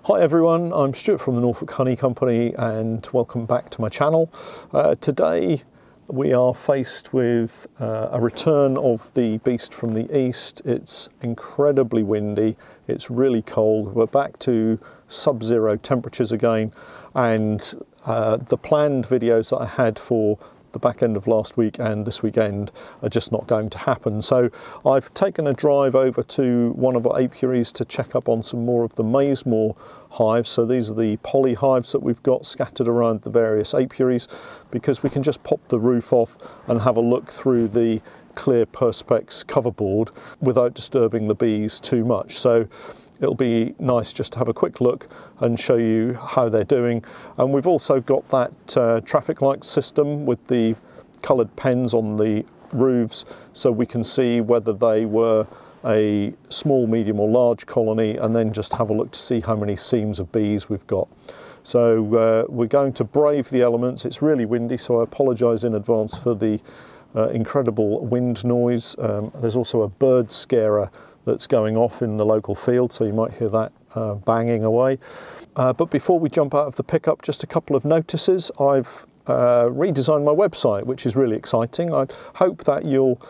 Hi everyone, I'm Stuart from the Norfolk Honey Company and welcome back to my channel. Today we are faced with a return of the beast from the east. It's incredibly windy, it's really cold, we're back to sub-zero temperatures again, and the planned videos that I had for the back end of last week and this weekend are just not going to happen. So I've taken a drive over to one of our apiaries to check up on some more of the Maysmore hives. So these are the poly hives that we've got scattered around the various apiaries, because we can just pop the roof off and have a look through the clear perspex coverboard without disturbing the bees too much. So it'll be nice just to have a quick look and show you how they're doing. And we've also got that traffic light system with the coloured pens on the roofs, so we can see whether they were a small, medium or large colony, and then just have a look to see how many seams of bees we've got. So we're going to brave the elements. It's really windy, so I apologise in advance for the incredible wind noise. There's also a bird scarer that's going off in the local field, so you might hear that banging away. But before we jump out of the pickup, just a couple of notices. I've redesigned my website, which is really exciting. I hope that you'll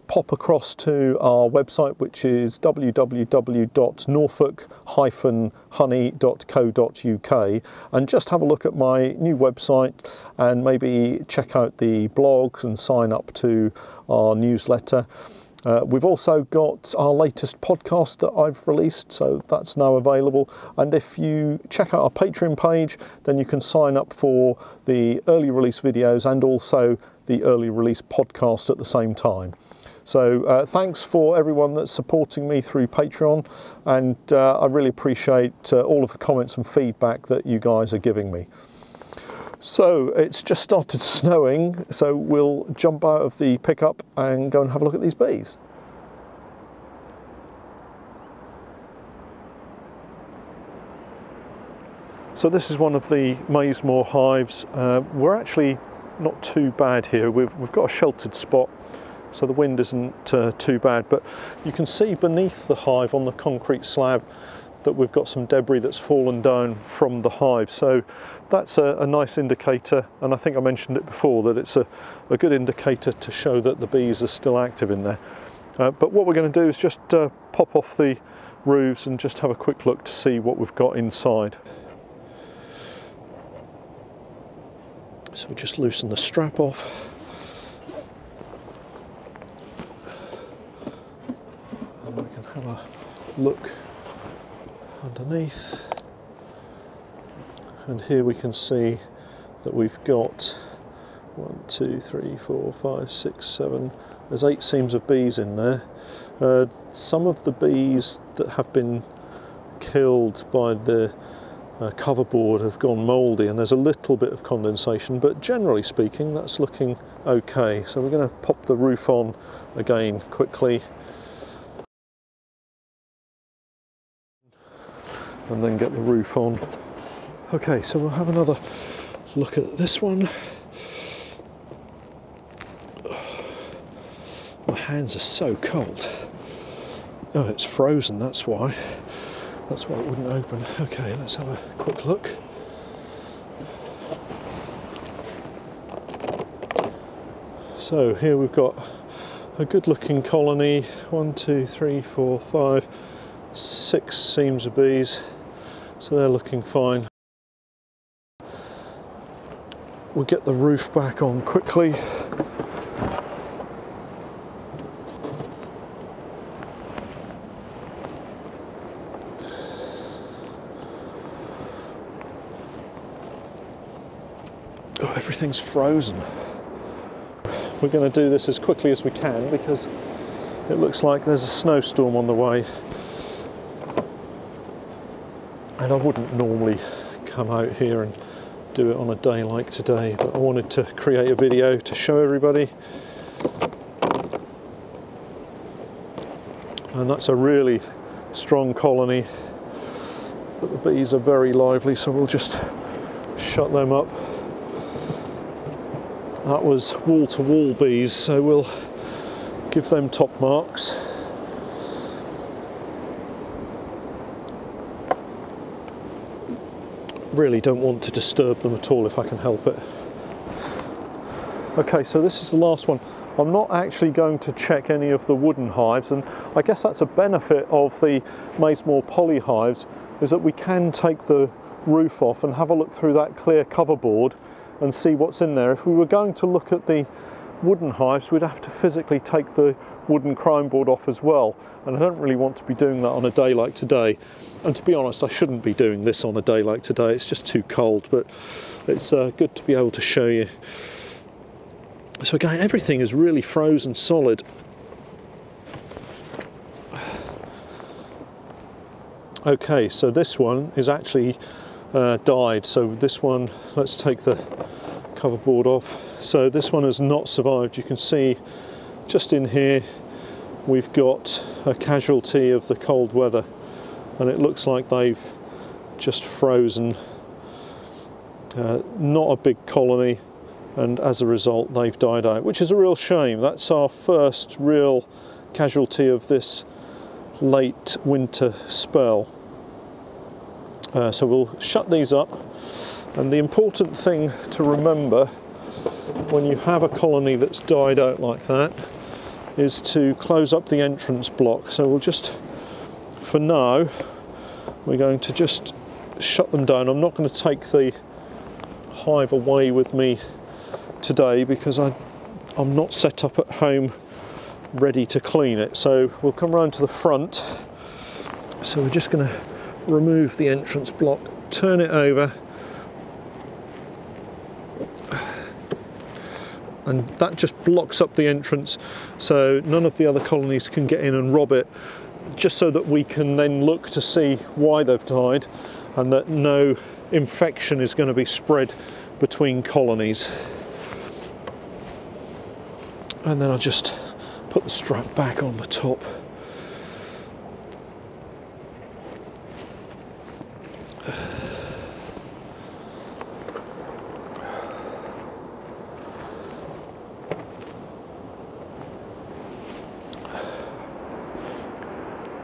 pop across to our website, which is www.norfolk-honey.co.uk, and just have a look at my new website and maybe check out the blogs and sign up to our newsletter. We've also got our latest podcast that I've released, so that's now available. And if you check out our Patreon page, then you can sign up for the early release videos and also the early release podcast at the same time. So thanks for everyone that's supporting me through Patreon, and I really appreciate all of the comments and feedback that you guys are giving me. So it's just started snowing, so we'll jump out of the pickup and go and have a look at these bees. So this is one of the Maysmore hives. We're actually not too bad here. We've got a sheltered spot, so the wind isn't too bad, but you can see beneath the hive on the concrete slab that we've got some debris that's fallen down from the hive. So that's a nice indicator, and I think I mentioned it before that it's a good indicator to show that the bees are still active in there. But what we're going to do is just pop off the roofs and just have a quick look to see what we've got inside. So we just loosen the strap off. And we can have a look underneath, and here we can see that we've got 1, 2, 3, 4, 5, 6, 7, there's 8 seams of bees in there. Some of the bees that have been killed by the coverboard have gone mouldy, and there's a little bit of condensation, but generally speaking that's looking okay. So we're going to pop the roof on again quickly and then get the roof on. Okay, so we'll have another look at this one. My hands are so cold. Oh, it's frozen, that's why. That's why it wouldn't open. Okay, let's have a quick look. So here we've got a good looking colony. 1, 2, 3, 4, 5, 6 seams of bees. So they're looking fine. We'll get the roof back on quickly. Oh, everything's frozen. We're going to do this as quickly as we can because it looks like there's a snowstorm on the way. And I wouldn't normally come out here and do it on a day like today, but I wanted to create a video to show everybody. And that's a really strong colony, but the bees are very lively, so we'll just shut them up. That was wall-to-wall bees, so we'll give them top marks. really don't want to disturb them at all if I can help it. Okay, so this is the last one. I'm not actually going to check any of the wooden hives, and I guess that's a benefit of the Maysmore poly hives, is that we can take the roof off and have a look through that clear cover board and see what's in there. If we were going to look at the wooden hives, we'd have to physically take the wooden chrome board off as well, and I don't really want to be doing that on a day like today. And to be honest, I shouldn't be doing this on a day like today, it's just too cold, but it's good to be able to show you. So again, everything is really frozen solid. Okay, so this one is actually died. So this one, let's take the cover board off. So this one has not survived. You can see just in here we've got a casualty of the cold weather, and it looks like they've just frozen. Not a big colony, and as a result they've died out, which is a real shame. That's our first real casualty of this late winter spell. So we'll shut these up, and the important thing to remember when you have a colony that's died out like that is to close up the entrance block. So we'll just, for now, we're going to just shut them down. I'm not going to take the hive away with me today because I'm not set up at home ready to clean it. So we'll come around to the front. So we're just going to remove the entrance block, turn it over, and that just blocks up the entrance so none of the other colonies can get in and rob it, just so that we can then look to see why they've died and that no infection is going to be spread between colonies. And then I'll just put the strap back on the top.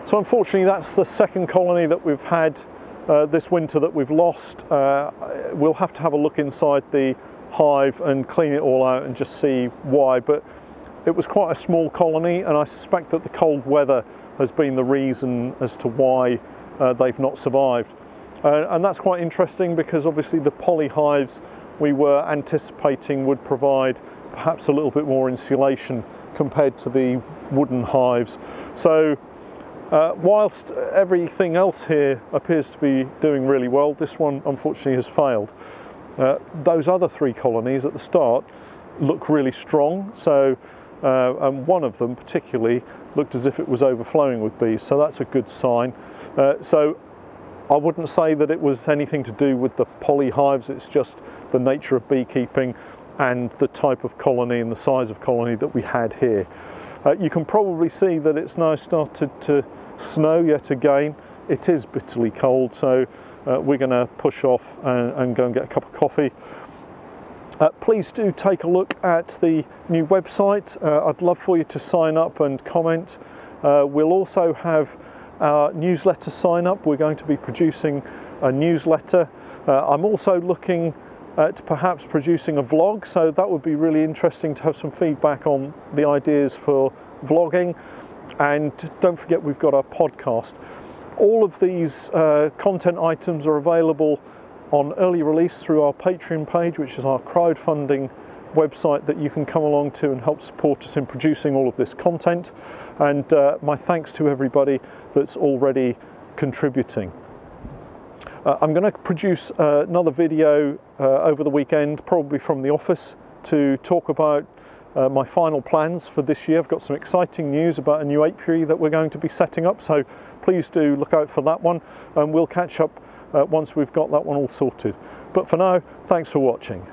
So unfortunately that's the second colony that we've had this winter that we've lost. We'll have to have a look inside the hive and clean it all out and just see why, but it was quite a small colony, and I suspect that the cold weather has been the reason as to why they've not survived. And that's quite interesting because obviously the poly hives we were anticipating would provide perhaps a little bit more insulation compared to the wooden hives. So whilst everything else here appears to be doing really well, this one unfortunately has failed. Those other three colonies at the start look really strong, so and one of them particularly looked as if it was overflowing with bees, so that's a good sign. So I wouldn't say that it was anything to do with the poly hives, it's just the nature of beekeeping and the type of colony and the size of colony that we had here. You can probably see that it's now started to snow yet again. It is bitterly cold, so we're going to push off and go and get a cup of coffee. Please do take a look at the new website. I'd love for you to sign up and comment. We'll also have our newsletter sign up. We're going to be producing a newsletter. I'm also looking at perhaps producing a vlog, so that would be really interesting to have some feedback on the ideas for vlogging. And don't forget, we've got our podcast. All of these content items are available on early release through our Patreon page, which is our crowdfunding website that you can come along to and help support us in producing all of this content. And my thanks to everybody that's already contributing. I'm going to produce another video over the weekend, probably from the office, to talk about my final plans for this year. I've got some exciting news about a new apiary that we're going to be setting up, so please do look out for that one, and we'll catch up once we've got that one all sorted. But for now, thanks for watching.